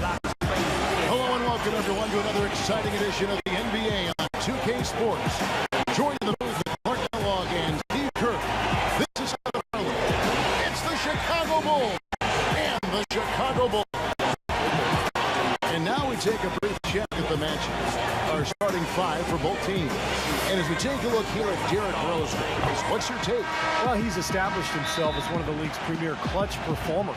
Hello and welcome everyone to another exciting edition of the NBA on 2K Sports. Joining the booth with Mark Kellogg and Steve Kerr. This is Harlem. It's the Chicago Bulls and the Chicago Bulls. And now we take a brief check at the matches. Our starting five for both teams. And as we take a look here at Derrick Rose, what's your take? Well, he's established himself as one of the league's premier clutch performers,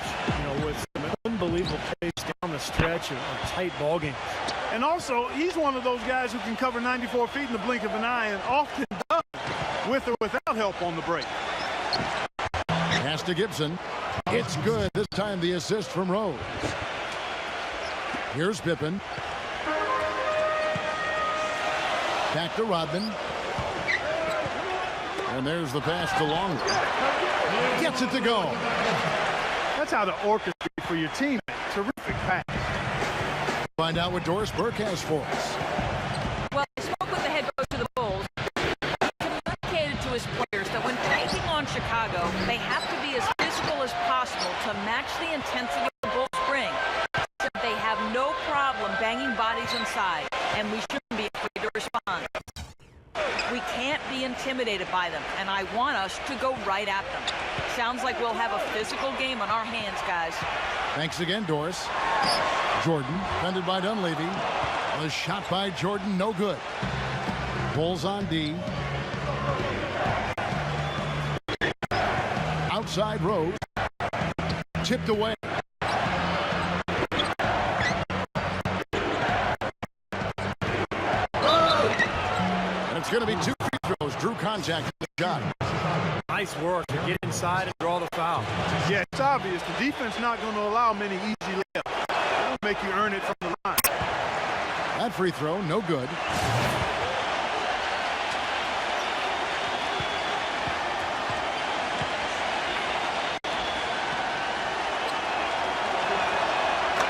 with some unbelievable pace down the stretch of tight ball games. And also, he's one of those guys who can cover 94 feet in the blink of an eye and often does with or without help on the break. Pass to Gibson. It's good. This time the assist from Rose. Here's Pippen. Back to Rodman. And there's the pass to Long. Gets it to go. That's how to orchestrate for your team. Terrific pass. Find out what Doris Burke has for us. Well, I spoke with the head coach of the Bulls. He communicated to his players that when taking on Chicago, they have to be as physical as possible to match the intensity of the Bulls bring. They have no problem banging bodies inside, and we shouldn't be afraid to respond. We can't be intimidated by them, and I want us to go right at them. Sounds like we'll have a physical game on our hands, guys. Thanks again, Doris. Jordan, defended by Dunleavy. The shot by Jordan, no good. Bulls on D. Outside Rose. Tipped away. It's going to be 2 free throws. Drew contact with the shot. Nice work to get inside and draw the foul. Yeah, it's obvious. The defense not going to allow many easy layups. It'll make you earn it from the line. That free throw, no good.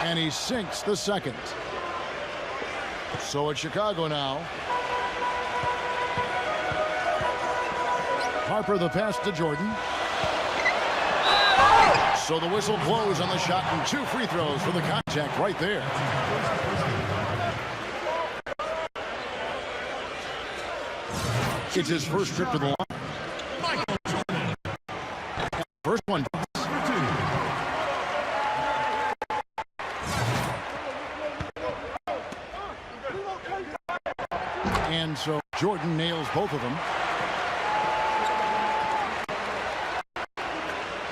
And he sinks the second. So it's Chicago now. Harper the pass to Jordan. So the whistle blows on the shot and 2 free throws for the contact right there. It's his first trip to the line. First one. And so Jordan nails both of them.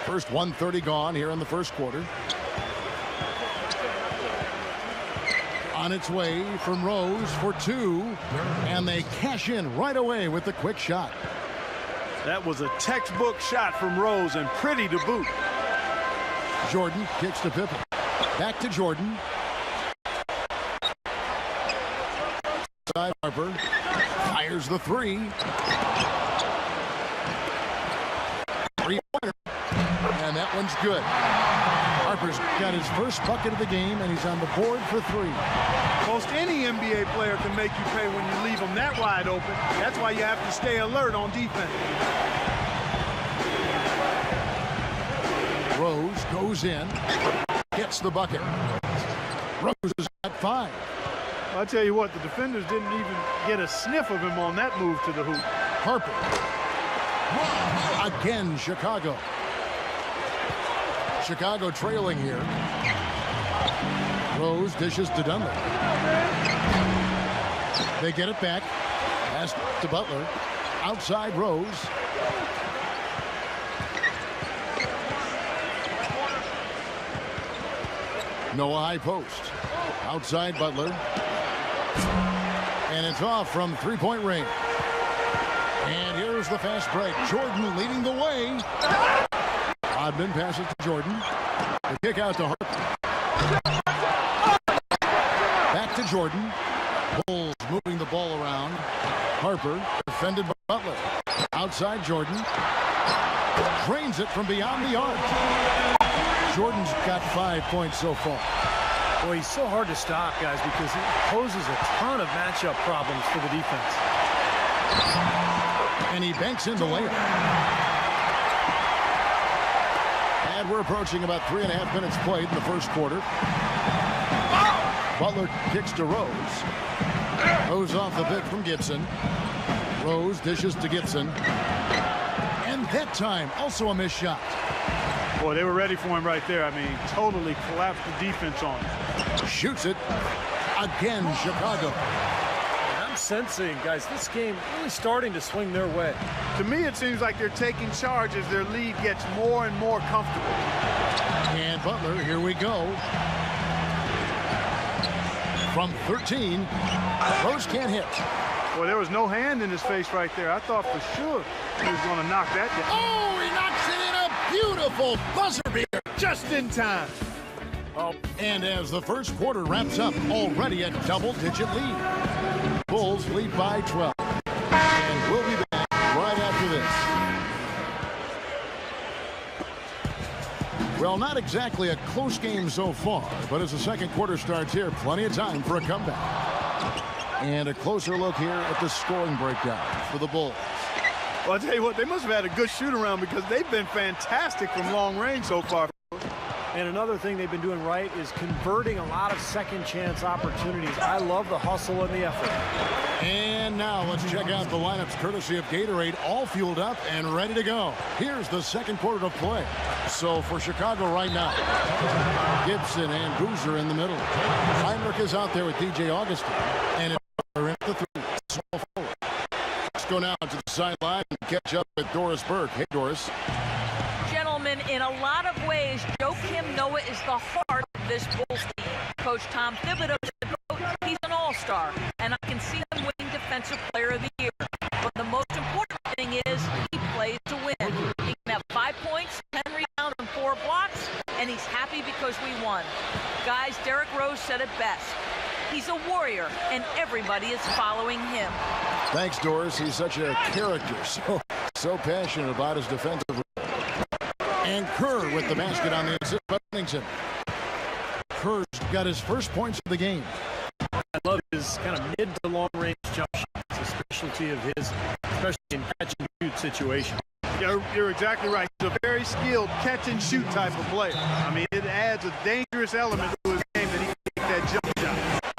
First 1:30 gone here in the first quarter. On its way from Rose for 2. And they cash in right away with the quick shot. That was a textbook shot from Rose and pretty to boot. Jordan kicks to Pippen. Back to Jordan. Side Harper. Fires the 3. Three-pointer. And that one's good. Harper's got his first bucket of the game, and he's on the board for 3. Most any NBA player can make you pay when you leave them that wide open. That's why you have to stay alert on defense. Rose goes in, gets the bucket. Rose is at 5. I'll tell you what, the defenders didn't even get a sniff of him on that move to the hoop. Harper. Again, Chicago. Chicago trailing here. Rose dishes to Dunlap. They get it back. Pass to Butler. Outside Rose. Noah high post. Outside Butler. And it's off from 3-point range. And here's the fast break. Jordan leading the way. Rodman passes to Jordan. The kick out to Harper. Back to Jordan. Bulls moving the ball around. Harper defended by Butler. Outside Jordan. Drains it from beyond the arc. Jordan's got 5 points so far. Boy, he's so hard to stop, guys, because he poses a ton of matchup problems for the defense. And he banks in the layup. And we're approaching about 3.5 minutes played in the first quarter. Butler kicks to Rose. Rose off the pick from Gibson. Rose dishes to Gibson. And that time, also a missed shot. Boy, they were ready for him right there. I mean, totally collapsed the defense on him. Shoots it. Again, Chicago. I'm sensing, guys, this game really starting to swing their way. To me, it seems like they're taking charge as their lead gets more and more comfortable. And Butler, here we go. From 13, Rose can't hit. Well, there was no hand in his face right there. I thought for sure he was going to knock that down. Oh, he knocks it in, a beautiful buzzer beater. Just in time. Oh, and as the first quarter wraps up, already a double-digit lead. Bulls lead by 12. And we'll be back right after this. Well, not exactly a close game so far, but as the second quarter starts here, plenty of time for a comeback. And a closer look here at the scoring breakdown for the Bulls. Well, I'll tell you what, they must have had a good shoot-around because they've been fantastic from long range so far. And another thing they've been doing right is converting a lot of second-chance opportunities. I love the hustle and the effort. And now let's check out the lineups courtesy of Gatorade, all fueled up and ready to go. Here's the second quarter of play. So for Chicago right now, Gibson and Boozer in the middle. Heinrich is out there with DJ Augustin. And it's at the three. Small forward. Let's go now to the sideline and catch up with Doris Burke. Hey, Doris. Gentlemen, in a lot of ways, Joakim Noah is the heart of this Bulls team. Coach Tom Thibodeau said, he's an all-star, and I can see him winning Defensive Player of the Year. But the most important thing is he plays to win. He can have 5 points, 10 rebounds, and 4 blocks, and he's happy because we won. Guys, Derrick Rose said it best. He's a warrior, and everybody is following him. Thanks, Doris. He's such a character, so passionate about his defensive role. And Kerr with the basket on the assist by Bennington. Kerr's got his first points of the game. I love his kind of mid to long range jump shots. It's a specialty of his, especially in catch and shoot situation. You're exactly right. He's a very skilled catch and shoot type of player. I mean, it adds a dangerous element to his game that he can make that jump shot.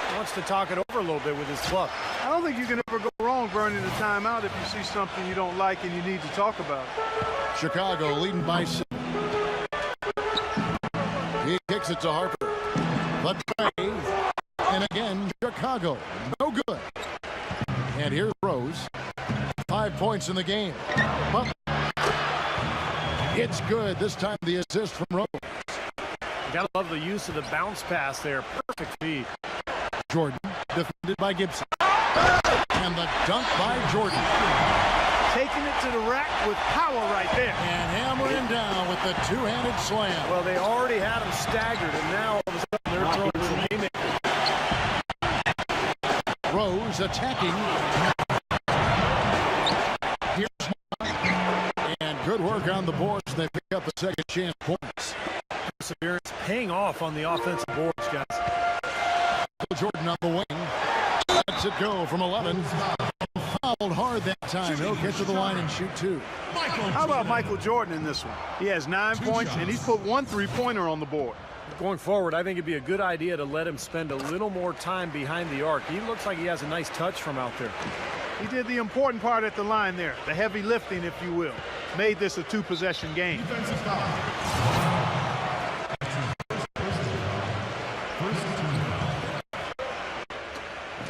He wants to talk it over a little bit with his club. I don't think you can ever go wrong burning a timeout if you see something you don't like and you need to talk about. Chicago leading by 7. He kicks it to Harper. The drive. And again, Chicago. No good. And here's Rose. 5 points in the game. But it's good. This time the assist from Rose. You gotta love the use of the bounce pass there. Perfect feed. Jordan defended by Gibson. And the dunk by Jordan. Taking it to the rack with power right there. And hammering down with the two-handed slam. Well, they already had him staggered, and now all of a sudden they're throwing some haymakers. Rose attacking. Here's and good work on the boards. They pick up the second chance points. Perseverance paying off on the offensive boards, guys. Jordan on the wing. Lets it go from 11. Fouled hard that time. He'll get to the line and shoot 2. How about Michael Jordan in this one? He has 9 points, and he's put 1 3-pointer on the board. Going forward, I think it'd be a good idea to let him spend a little more time behind the arc. He looks like he has a nice touch from out there. He did the important part at the line there, the heavy lifting, if you will. Made this a 2-possession game.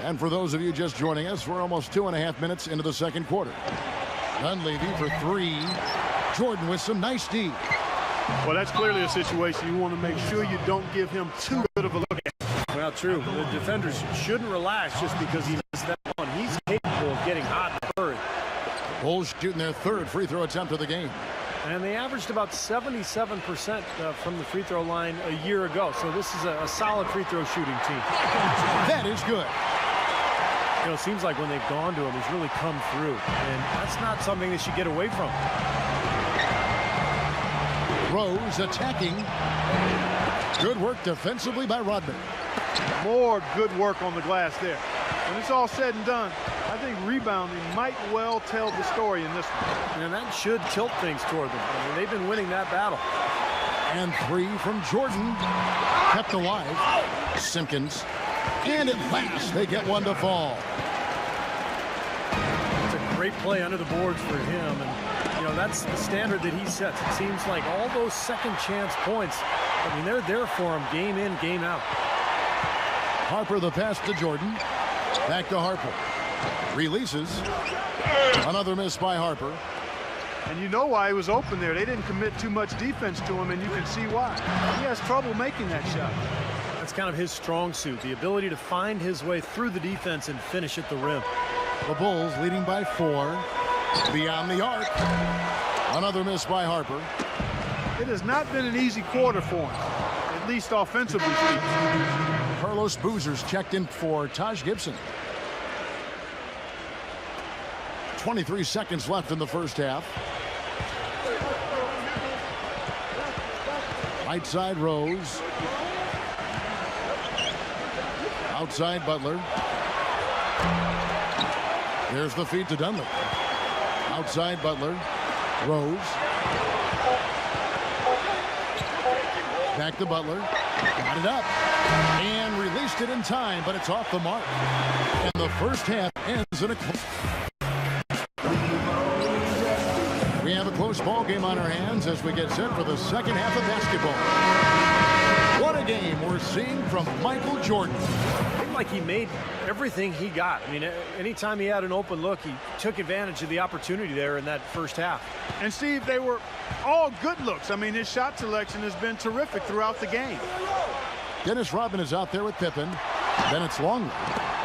And for those of you just joining us, we're almost 2.5 minutes into the second quarter. Dunleavy for 3. Jordan with some nice D. Well, that's clearly a situation you want to make sure you don't give him too good of a look at. Well, true. The defenders shouldn't relax just because he missed that one. He's capable of getting hot in a hurry. Bulls shooting their 3rd free throw attempt of the game. And they averaged about 77% from the free throw line a year ago. So this is a solid free throw shooting team. That is good. You know, it seems like when they've gone to him, he's really come through. And that's not something they should get away from. Rose attacking. Good work defensively by Rodman. More good work on the glass there. When it's all said and done, I think rebounding might well tell the story in this one. And that should tilt things toward them. I mean, they've been winning that battle. And 3 from Jordan. Kept alive. Simpkins And at last, they get one to fall. It's a great play under the boards for him. And, you know, that's the standard that he sets. It seems like all those second chance points, I mean, they're there for him game in, game out. Harper the pass to Jordan. Back to Harper. Releases. Another miss by Harper. And you know why he was open there. They didn't commit too much defense to him, and you can see why. He has trouble making that shot. That's kind of his strong suit, the ability to find his way through the defense and finish at the rim. The Bulls leading by 4. Beyond the arc. Another miss by Harper. It has not been an easy quarter for him, at least offensively speaking. Carlos Boozer's checked in for Taj Gibson. 23 seconds left in the first half. Right side Rose. Outside Butler. There's the feed to Dunley. Outside Butler. Rose. Back to Butler. Got it up. And released it in time, but it's off the mark. And the first half ends in a close. We have a close ball game on our hands as we get set for the second half of basketball. What a game we're seeing from Michael Jordan. It seemed like he made everything he got. I mean, anytime he had an open look, he took advantage of the opportunity there in that first half. And Steve, they were all good looks. I mean, his shot selection has been terrific throughout the game. Dennis Rodman is out there with Pippen. Then it's Longley.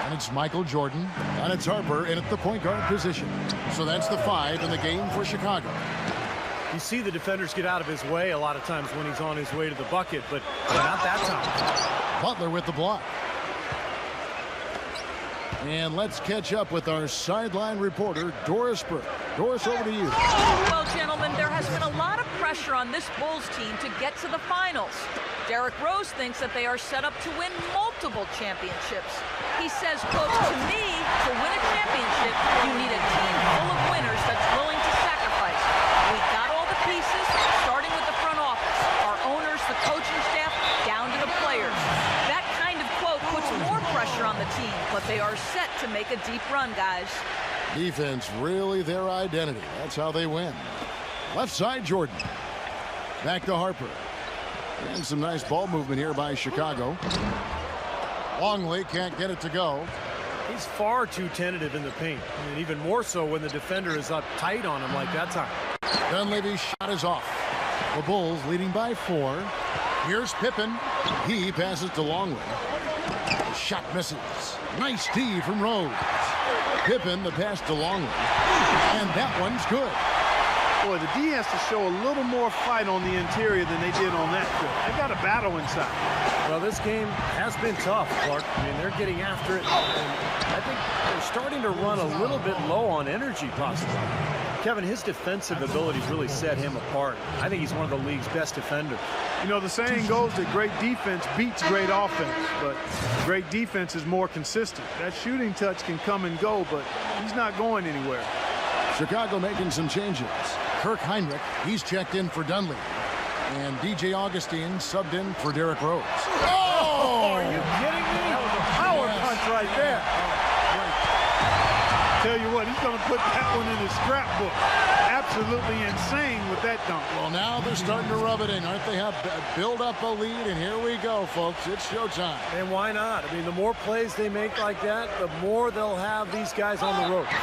And it's Michael Jordan. And it's Harper in at the point guard position. So that's the 5 in the game for Chicago. You see the defenders get out of his way a lot of times when he's on his way to the bucket, but not that time. Butler with the block. And let's catch up with our sideline reporter, Doris Burke. Doris, over to you. Well, gentlemen, there has been a lot of pressure on this Bulls team to get to the finals. Derrick Rose thinks that they are set up to win multiple championships. He says, quote, "To me, to win a championship, you need a team full of winners that's willing to sacrifice. We got all the pieces, starting with the front office, our owners, the coaching staff, down to the players." That kind of quote puts more pressure on the team, but they are set to make a deep run, guys. Defense really their identity. That's how they win. Left side, Jordan. Back to Harper. And some nice ball movement here by Chicago. Longley can't get it to go. He's far too tentative in the paint, and even more so when the defender is up tight on him like that time. Dunleavy's shot is off. The Bulls leading by 4. Here's Pippen. He passes to Longley. The shot misses. Nice D from Rose. Pippen, the pass to Longley. And that one's good. Boy, the D has to show a little more fight on the interior than they did on that trip. They got a battle inside. Well, this game has been tough, Clark. I mean, they're getting after it, and I think they're starting to run a little bit low on energy, possibly. Kevin, his defensive abilities really set him apart. I think he's one of the league's best defenders. You know, the saying goes that great defense beats great offense, but great defense is more consistent. That shooting touch can come and go, but he's not going anywhere. Chicago making some changes. Kirk Heinrich, he's checked in for Dunleavy. And DJ Augustine subbed in for Derrick Rose. Oh, are you kidding me? That was a power punch right there. Tell you what, he's going to put that one in his scrapbook. Absolutely insane with that dunk. Well, now they're starting to rub it in, aren't they? Have build up a lead, and here we go, folks. It's showtime. And why not? I mean, the more plays they make like that, the more they'll have these guys on the ropes.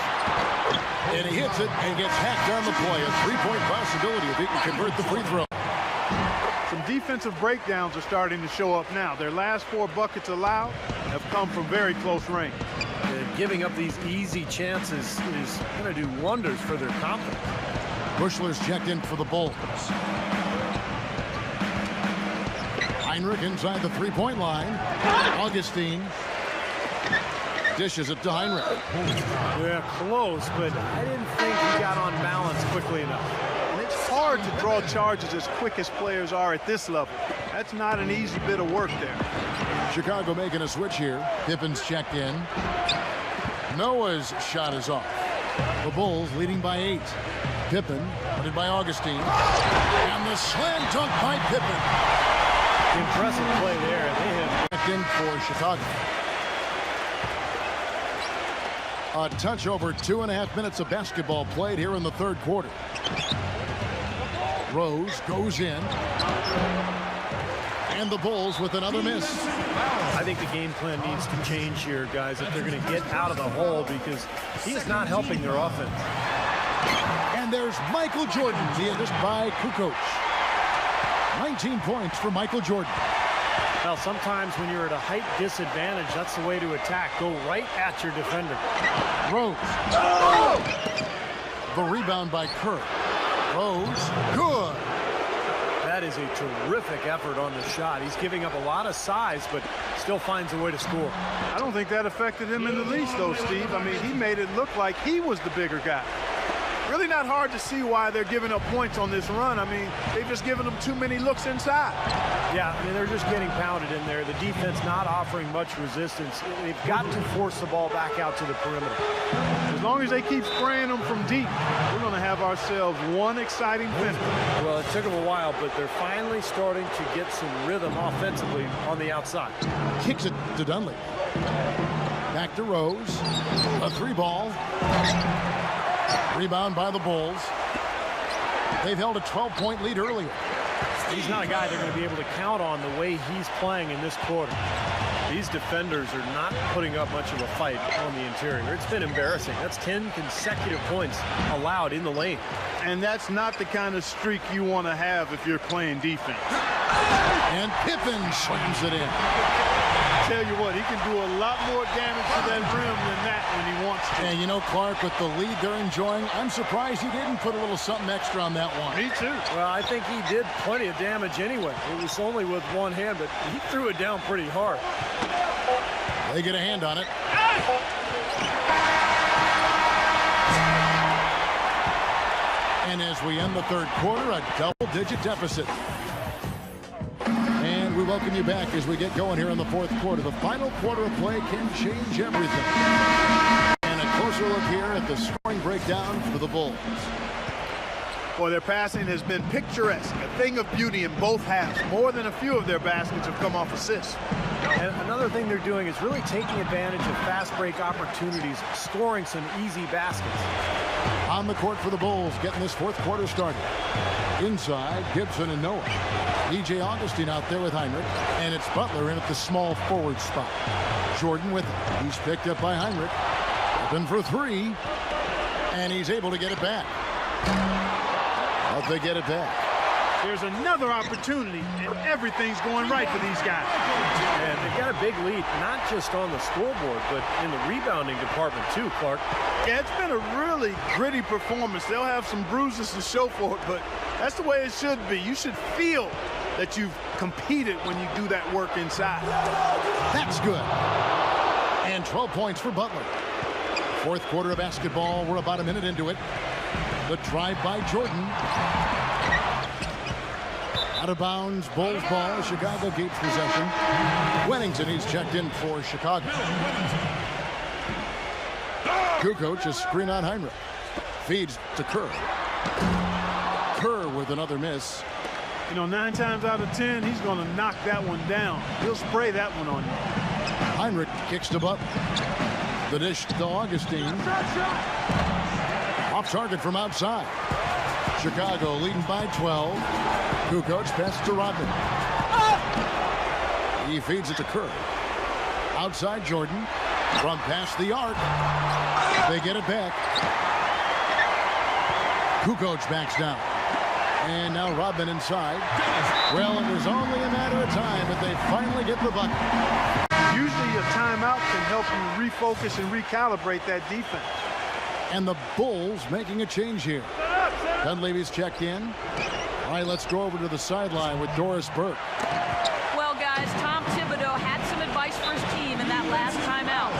And he hits it and gets hacked on the play. A three-point possibility if he can convert the free throw. Some defensive breakdowns are starting to show up now. Their last 4 buckets allowed have come from very close range. Giving up these easy chances is going to do wonders for their confidence. Bushler's checked in for the Bulls. Heinrich inside the three-point line. Augustine dishes it to Heinrich. Yeah, close, but I didn't think he got on balance quickly enough. And it's hard to draw charges as quick as players are at this level. That's not an easy bit of work there. Chicago making a switch here. Pippen's checked in. Noah's shot is off. The Bulls leading by 8. Pippen, put by Augustine. And the slam dunk by Pippen. Impressive play there. They have checked in for Chicago. A touch over 2.5 minutes of basketball played here in the third quarter. Rose goes in. And the Bulls with another miss. I think the game plan needs to change here, guys, if they're going to get out of the hole, because he is not helping their offense. And there's Michael Jordan, the assist by Kukoc. 19 points for Michael Jordan. Well, sometimes when you're at a height disadvantage, that's the way to attack. Go right at your defender. Rose. The rebound by Kerr. Rose. Good. That is a terrific effort on the shot. He's giving up a lot of size, but still finds a way to score. I don't think that affected him in the least, though, Steve. I mean, he made it look like he was the bigger guy. Really not hard to see why they're giving up points on this run. I mean, they've just given them too many looks inside. Yeah, I mean, they're just getting pounded in there. The defense not offering much resistance. They've got to force the ball back out to the perimeter. As long as they keep spraying them from deep, we're going to have ourselves one exciting finish. Well, it took them a while, but they're finally starting to get some rhythm offensively on the outside. Kicks it to Dunley. Back to Rose. A three ball. Rebound by the Bulls. They've held a 12-point lead earlier. He's not a guy they're going to be able to count on the way he's playing in this quarter. These defenders are not putting up much of a fight on the interior. It's been embarrassing. That's 10 consecutive points allowed in the lane. And that's not the kind of streak you want to have if you're playing defense. And Pippen slams it in. Tell you what, he can do a lot more damage to that rim than that when he wants to. And you know, Clark, with the lead they're enjoying, I'm surprised he didn't put a little something extra on that one. Me too. Well, I think he did plenty of damage anyway. It was only with one hand, but he threw it down pretty hard. They get a hand on it. And as we end the third quarter, a double-digit deficit. And we welcome you back as we get going here in the fourth quarter. The final quarter of play can change everything. And a closer look here at the scoring breakdown for the Bulls. Boy, their passing has been picturesque, a thing of beauty in both halves. More than a few of their baskets have come off assists. And another thing they're doing is really taking advantage of fast break opportunities, scoring some easy baskets. On the court for the Bulls, getting this fourth quarter started. Inside, Gibson and Noah. E.J. Augustine out there with Heinrich, and it's Butler in at the small forward spot. Jordan with it. He's picked up by Heinrich. Open for three, and he's able to get it back. But they get it back. There's another opportunity, and everything's going right for these guys. And they've got a big lead, not just on the scoreboard, but in the rebounding department too, Clark. Yeah, it's been a really gritty performance. They'll have some bruises to show for it, but that's the way it should be. You should feel that you've competed when you do that work inside. That's good. And 12 points for Butler. Fourth quarter of basketball. We're about a minute into it. The drive by Jordan. Out of bounds, Bulls ball. Chicago keeps possession. Wennington, he's checked in for Chicago. Kukoc, a screen on Heinrich. Feeds to Kerr. Kerr with another miss. You know, 9 times out of 10, he's going to knock that one down. He'll spray that one on you. Heinrich kicks to Butler. The dish to Augustine. Off target from outside. Chicago leading by 12. Kukoc passes to Rodman. He feeds it to Kerr. Outside Jordan. From past the arc. They get it back. Kukoc backs down. And now Rodman inside. Well, it was only a matter of time, but they finally get the bucket. Usually a timeout can help you refocus and recalibrate that defense. And the Bulls making a change here. Dunleavy's checked in. All right, let's go over to the sideline with Doris Burke. Well, guys, Tom Thibodeau had some advice for his team in that last timeout.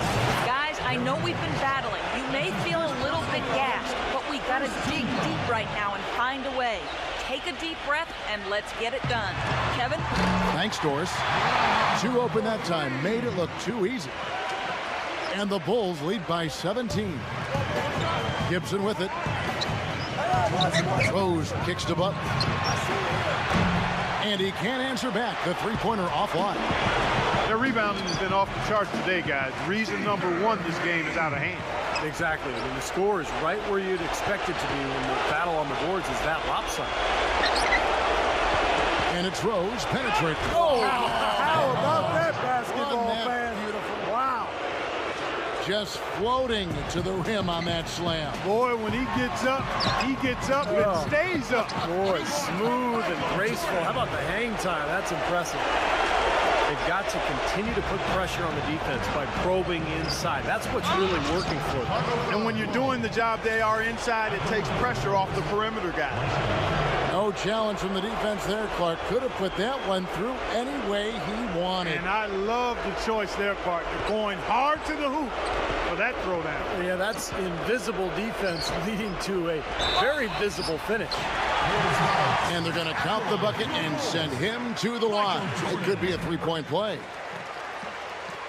Guys, I know we've been battling. You may feel a little bit gassed, but we got to dig deep right now and find a way. Take a deep breath, and let's get it done. Kevin? Thanks, Doris. 2 open that time. Made it look too easy. And the Bulls lead by 17. Gibson with it. Rose kicks to Butler. And he can't answer back. The three-pointer offline. Their rebounding has been off the charts today, guys. Reason number 1, this game is out of hand. Exactly. I mean, the score is right where you'd expect it to be when the battle on the boards is that lopsided. And it's Rose penetrating. Oh, how about that basketball, fan? Beautiful. Wow. Just floating to the rim on that slam. Boy, when he gets up and stays up. Boy, smooth and graceful. How about the hang time? That's impressive. They've got to continue to put pressure on the defense by probing inside. That's what's really working for them. And when you're doing the job they are inside, it takes pressure off the perimeter guys. No challenge from the defense there. Clark could have put that one through any way he wanted. And I love the choice there, partner. Going hard to the hoop for that throwdown. Yeah, that's invisible defense leading to a very visible finish. And they're going to count the bucket and send him to the line. It could be a three-point play.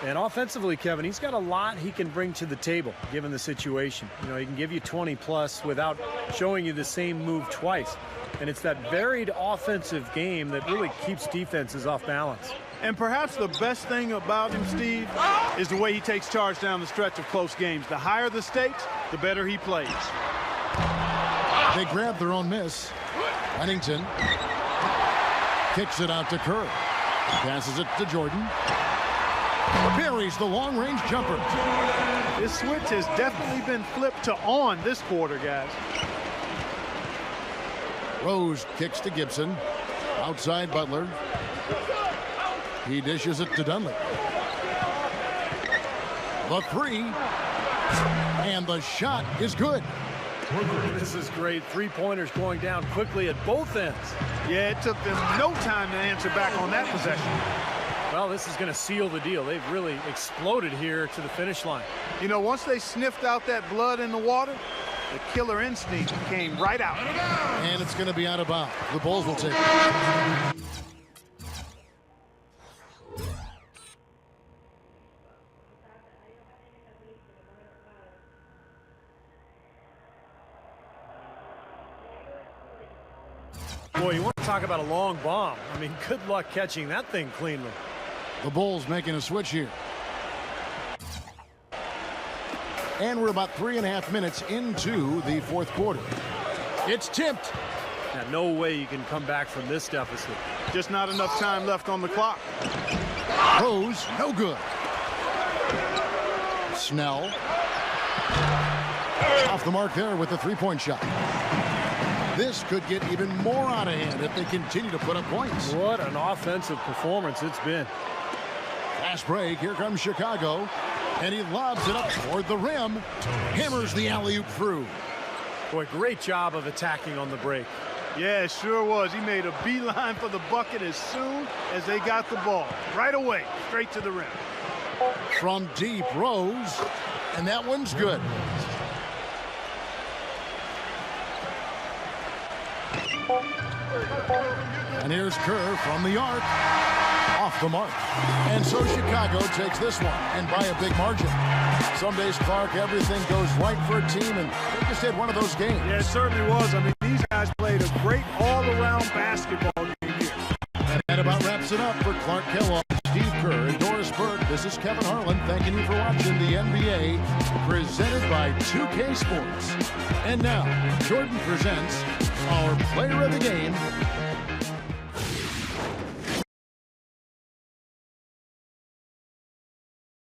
And offensively, Kevin, he's got a lot he can bring to the table, given the situation. You know, he can give you 20-plus without showing you the same move twice. And it's that varied offensive game that really keeps defenses off balance. And perhaps the best thing about him, Steve, is the way he takes charge down the stretch of close games. The higher the stakes, the better he plays. They grab their own miss. Huntington kicks it out to Kerr. Passes it to Jordan. Buries the long-range jumper. This switch has definitely been flipped to on this quarter, guys. Rose kicks to Gibson. Outside Butler. He dishes it to Dunley. The three. And the shot is good. This is great. Three-pointers going down quickly at both ends. Yeah, it took them no time to answer back on that possession. Well, this is going to seal the deal. They've really exploded here to the finish line. You know, once they sniffed out that blood in the water, the killer instinct came right out. And it's going to be out of bounds. The Bulls will take it. Boy, you want to talk about a long bomb. I mean, good luck catching that thing cleanly. The Bulls making a switch here. And we're about 3.5 minutes into the fourth quarter. It's tipped. Yeah, no way you can come back from this deficit. Just not enough time left on the clock. Rose, no good. Snell. Off the mark there with the three-point shot. This could get even more out of hand if they continue to put up points. What an offensive performance it's been. Fast break. Here comes Chicago. And he lobs it up toward the rim. Hammers the alley-oop through. Boy, great job of attacking on the break. Yeah, it sure was. He made a beeline for the bucket as soon as they got the ball. Right away, straight to the rim. From deep, Rose. And that one's good. And here's Kerr from the arc. Off the mark. And so Chicago takes this one, and by a big margin. Some days, Clark, everything goes right for a team, and they just had one of those games. Yeah, it certainly was. I mean, these guys played a great all-around basketball game here. And that about wraps it up for Clark Kellogg, Steve Kerr, and Doris Burke. This is Kevin Harlan thanking you for watching the NBA, presented by 2K Sports. And now, Jordan presents our player of the game,